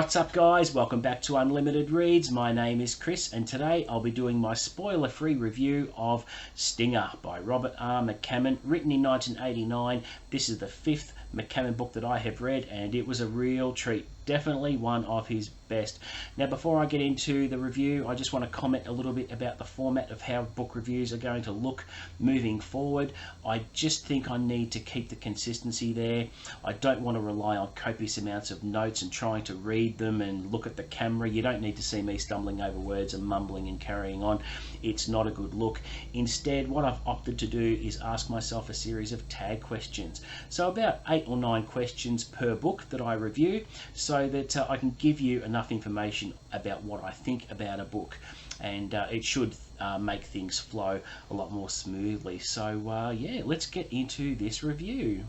What's up guys, welcome back to Unlimited Reads. My name is Chris and today I'll be doing my spoiler-free review of Stinger by Robert R. McCammon, written in 1989. This is the fifth McCammon book that I have read and it was a real treat. Definitely one of his best. Now before I get into the review, I just want to comment a little bit about the format of how book reviews are going to look moving forward. I just think I need to keep the consistency there. I don't want to rely on copious amounts of notes and trying to read them and look at the camera. You don't need to see me stumbling over words and mumbling and carrying on. It's not a good look. Instead, what I've opted to do is ask myself a series of tag questions. So about 8 or 9 questions per book that I review, so that I can give you enough information about what I think about a book, and it should make things flow a lot more smoothly. So yeah, let's get into this review.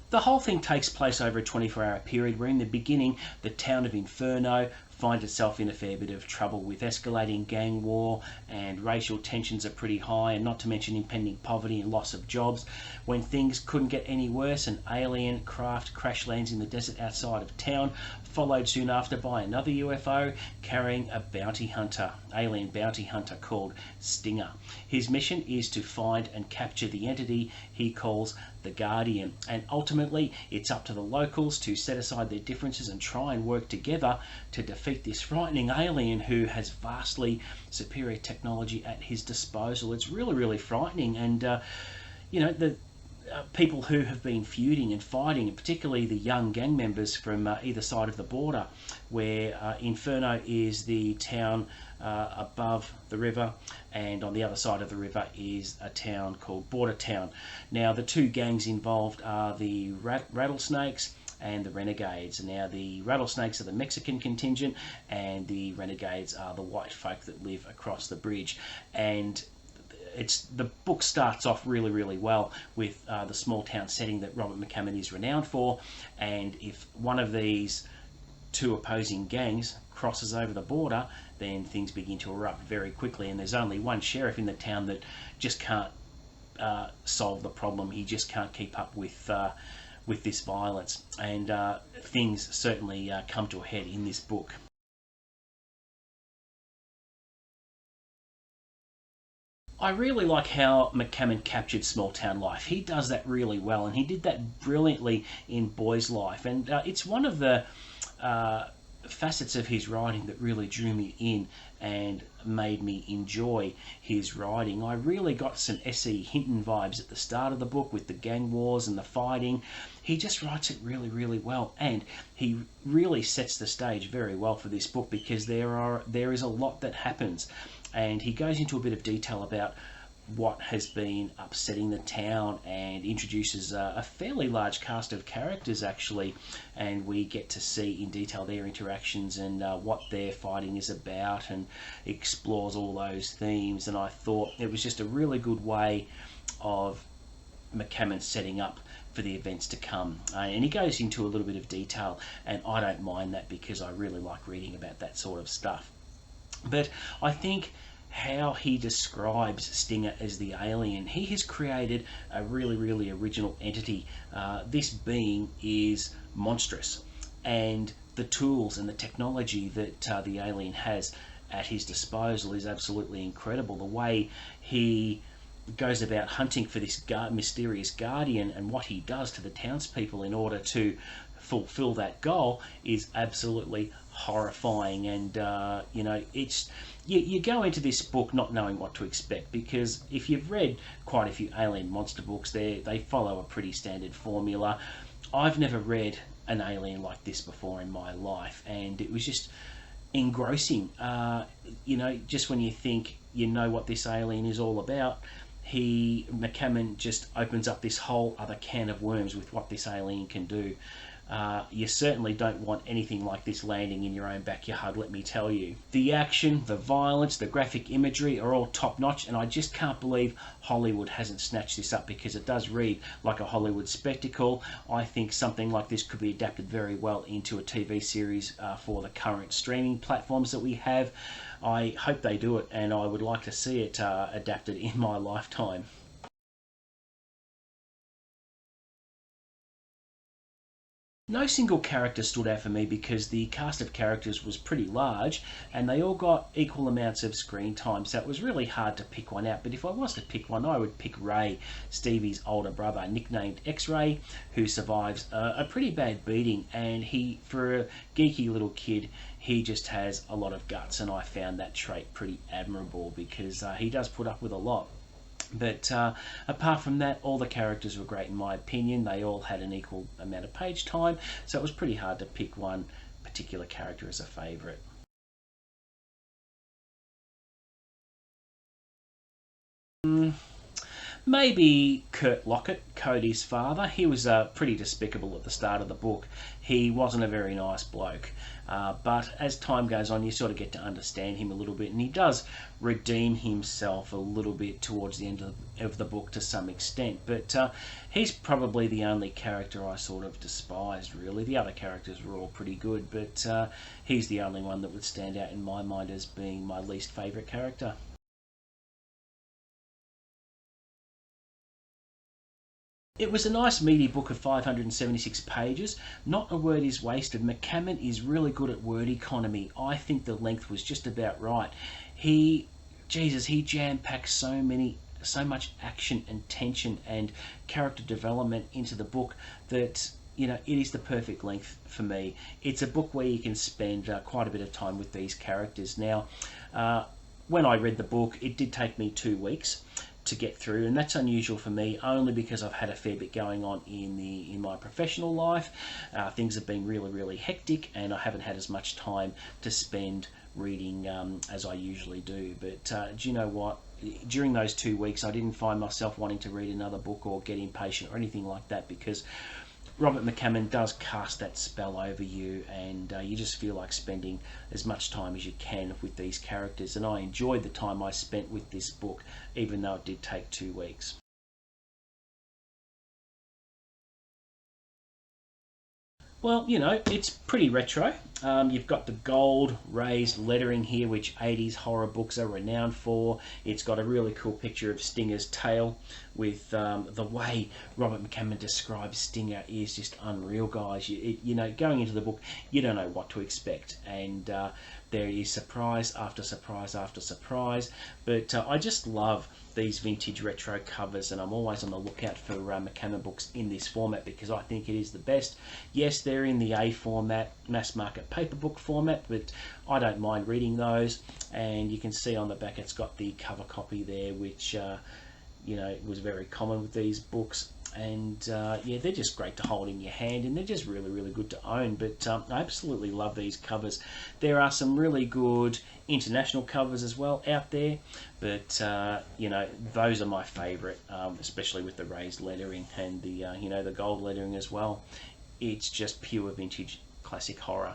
The whole thing takes place over a 24-hour period where in the beginning the town of Inferno finds itself in a fair bit of trouble with escalating gang war, and racial tensions are pretty high, and not to mention impending poverty and loss of jobs. When things couldn't get any worse, an alien craft crash lands in the desert outside of town, followed soon after by another UFO carrying a alien bounty hunter called Stinger. His mission is to find and capture the entity he calls the Guardian, and ultimately it's up to the locals to set aside their differences and try and work together to defeat this frightening alien who has vastly superior technology at his disposal. It's really frightening, and you know, the people who have been feuding and fighting, and particularly the young gang members from either side of the border, where Inferno is the town above the river, and on the other side of the river is a town called Border Town. Now the two gangs involved are the Rattlesnakes and the Renegades. Now the Rattlesnakes are the Mexican contingent and the Renegades are the white folk that live across the bridge. And the book starts off really well with the small town setting that Robert McCammon is renowned for, and if one of these two opposing gangs crosses over the border, then things begin to erupt very quickly, and there's only one sheriff in the town that just can't solve the problem. He just can't keep up with this violence, and things certainly come to a head in this book. I really like how McCammon captured small town life. He does that really well, and he did that brilliantly in Boy's Life, and it's one of the facets of his writing that really drew me in and made me enjoy his writing. I really got some S.E. Hinton vibes at the start of the book with the gang wars and the fighting. He just writes it really well, and he really sets the stage very well for this book, because there is a lot that happens, and he goes into a bit of detail about what has been upsetting the town and introduces a fairly large cast of characters actually, and we get to see in detail their interactions and what their fighting is about, and explores all those themes. And I thought it was just a really good way of McCammon setting up for the events to come, and he goes into a little bit of detail, and I don't mind that because I really like reading about that sort of stuff. But I think how he describes Stinger as the alien, he has created a really original entity. This being is monstrous, and the tools and the technology that the alien has at his disposal is absolutely incredible. The way he goes about hunting for this mysterious guardian, and what he does to the townspeople in order to fulfill that goal, is absolutely horrifying. And you know, you go into this book not knowing what to expect, because if you've read quite a few alien monster books, they follow a pretty standard formula. I've never read an alien like this before in my life, and it was just engrossing. You know, just when you think you know what this alien is all about, McCammon just opens up this whole other can of worms with what this alien can do. You certainly don't want anything like this landing in your own backyard, let me tell you. The action, the violence, the graphic imagery are all top notch, and I just can't believe Hollywood hasn't snatched this up, because it does read like a Hollywood spectacle. I think something like this could be adapted very well into a TV series for the current streaming platforms that we have. I hope they do it, and I would like to see it adapted in my lifetime. No single character stood out for me because the cast of characters was pretty large and they all got equal amounts of screen time, so it was really hard to pick one out. But if I was to pick one, I would pick Ray, Stevie's older brother, nicknamed X-Ray, who survives a pretty bad beating, and he, for a geeky little kid, he just has a lot of guts, and I found that trait pretty admirable because he does put up with a lot. But apart from that, all the characters were great in my opinion. They all had an equal amount of page time, so it was pretty hard to pick one particular character as a favourite. Maybe Kurt Lockett, Cody's father. He was pretty despicable at the start of the book. He wasn't a very nice bloke. But as time goes on, you sort of get to understand him a little bit, and he does redeem himself a little bit towards the end of the book to some extent. But he's probably the only character I sort of despised, really. The other characters were all pretty good, but he's the only one that would stand out in my mind as being my least favourite character. It was a nice meaty book of 576 pages. Not a word is wasted. McCammon is really good at word economy. I think the length was just about right. He jam-packs so much action and tension and character development into the book that, you know, it is the perfect length for me. It's a book where you can spend quite a bit of time with these characters. Now, when I read the book, it did take me 2 weeks to get through, and that's unusual for me only because I've had a fair bit going on in my professional life. Things have been really hectic, and I haven't had as much time to spend reading as I usually do. But do you know what? During those 2 weeks, I didn't find myself wanting to read another book or get impatient or anything like that, because Robert McCammon does cast that spell over you, and you just feel like spending as much time as you can with these characters. And I enjoyed the time I spent with this book, even though it did take 2 weeks. Well, you know, it's pretty retro. You've got the gold raised lettering here, which 80s horror books are renowned for. It's got a really cool picture of Stinger's tail, with the way Robert McCammon describes Stinger is just unreal, guys. You know, going into the book, you don't know what to expect, and there is surprise after surprise after surprise. But I just love these vintage retro covers, and I'm always on the lookout for McCammon books in this format because I think it is the best. Yes, they're in the A format, mass market paper book format, but I don't mind reading those. And you can see on the back it's got the cover copy there, which you know, was very common with these books. And yeah, they're just great to hold in your hand, and they're just really good to own. But I absolutely love these covers. There are some really good international covers as well out there, but you know, those are my favorite, especially with the raised lettering and the you know, the gold lettering as well. It's just pure vintage classic horror.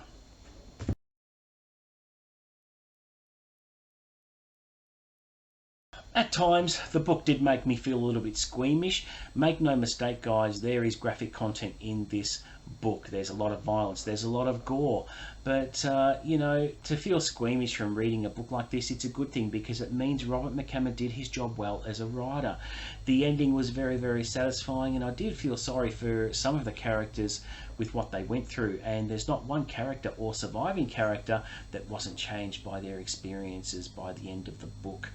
At times, the book did make me feel a little bit squeamish. Make no mistake, guys, there is graphic content in this book. There's a lot of violence, there's a lot of gore. But, you know, to feel squeamish from reading a book like this, it's a good thing because it means Robert McCammon did his job well as a writer. The ending was very satisfying, and I did feel sorry for some of the characters with what they went through. And there's not one character or surviving character that wasn't changed by their experiences by the end of the book.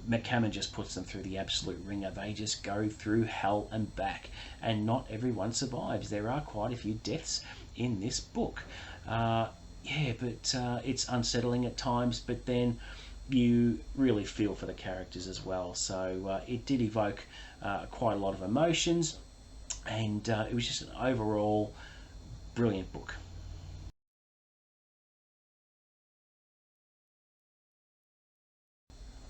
McCammon just puts them through the absolute ringer. They just go through hell and back, and not everyone survives. There are quite a few deaths in this book. Yeah, but it's unsettling at times, but then you really feel for the characters as well. So it did evoke quite a lot of emotions, and it was just an overall brilliant book.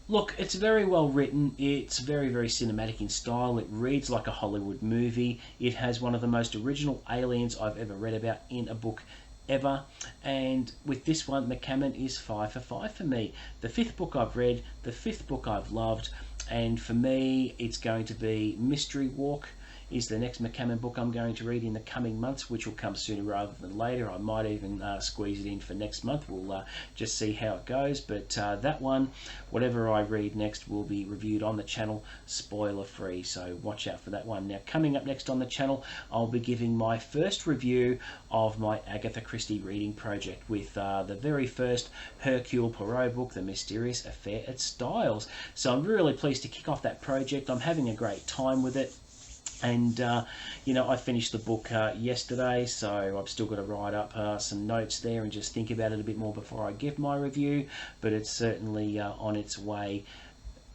Look, it's very well written. It's very cinematic in style. It reads like a Hollywood movie. It has one of the most original aliens I've ever read about in a book ever. And with this one, McCammon is 5 for 5 for me. The fifth book I've read, the fifth book I've loved, and for me, it's going to be Mystery Walk. is the next McCammon book I'm going to read in the coming months, which will come sooner rather than later. I might even squeeze it in for next month. We'll just see how it goes. But that one, whatever I read next, will be reviewed on the channel, spoiler free. So watch out for that one. Now, coming up next on the channel, I'll be giving my first review of my Agatha Christie reading project with the very first Hercule Poirot book, The Mysterious Affair at Styles. So I'm really pleased to kick off that project. I'm having a great time with it. And, you know, I finished the book yesterday, so I've still got to write up some notes there and just think about it a bit more before I give my review. But it's certainly on its way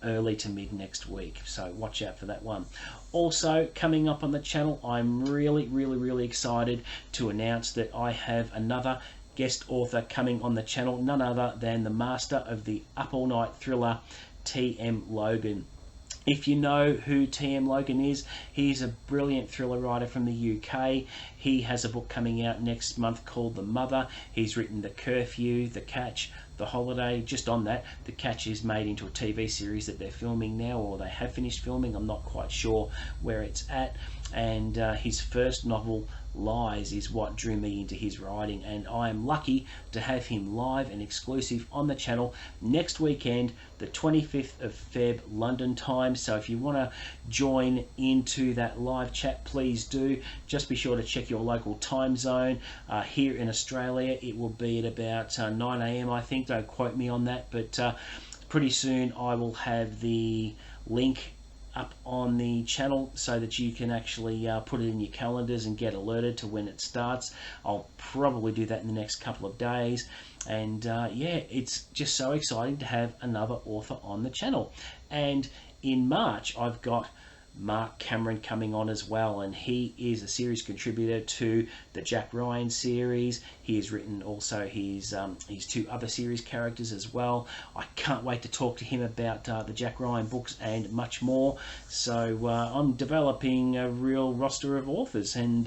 early to mid next week, so watch out for that one. Also, coming up on the channel, I'm really excited to announce that I have another guest author coming on the channel, none other than the master of the up-all-night thriller, T.M. Logan. If you know who T.M. Logan is, he's a brilliant thriller writer from the UK. He has a book coming out next month called The Mother. He's written The Curfew, The Catch, The Holiday. Just on that, The Catch is made into a TV series that they're filming now, or they have finished filming. I'm not quite sure where it's at. And his first novel, Lies, is what drew me into his writing, and I am lucky to have him live and exclusive on the channel next weekend, the 25th of Feb London time. So if you want to join into that live chat, please do. Just be sure to check your local time zone. Here in Australia, it will be at about 9 AM, I think. Don't quote me on that, but pretty soon I will have the link up on the channel so that you can actually put it in your calendars and get alerted to when it starts. I'll probably do that in the next couple of days. And yeah, it's just so exciting to have another author on the channel. And in March, I've got McCammon coming on as well, and he is a series contributor to the Jack Ryan series. He has written also his two other series characters as well. I can't wait to talk to him about the Jack Ryan books and much more. So I'm developing a real roster of authors, and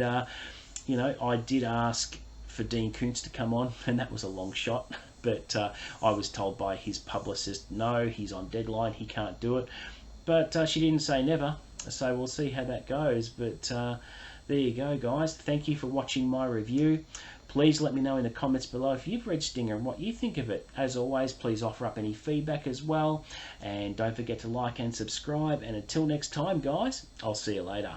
you know, I did ask for Dean Koontz to come on, and that was a long shot. But I was told by his publicist, no, he's on deadline, he can't do it. But she didn't say never. So we'll see how that goes. But there you go, guys. Thank you for watching my review. Please let me know in the comments below if you've read Stinger and what you think of it. As always, please offer up any feedback as well. And don't forget to like and subscribe. And until next time, guys, I'll see you later.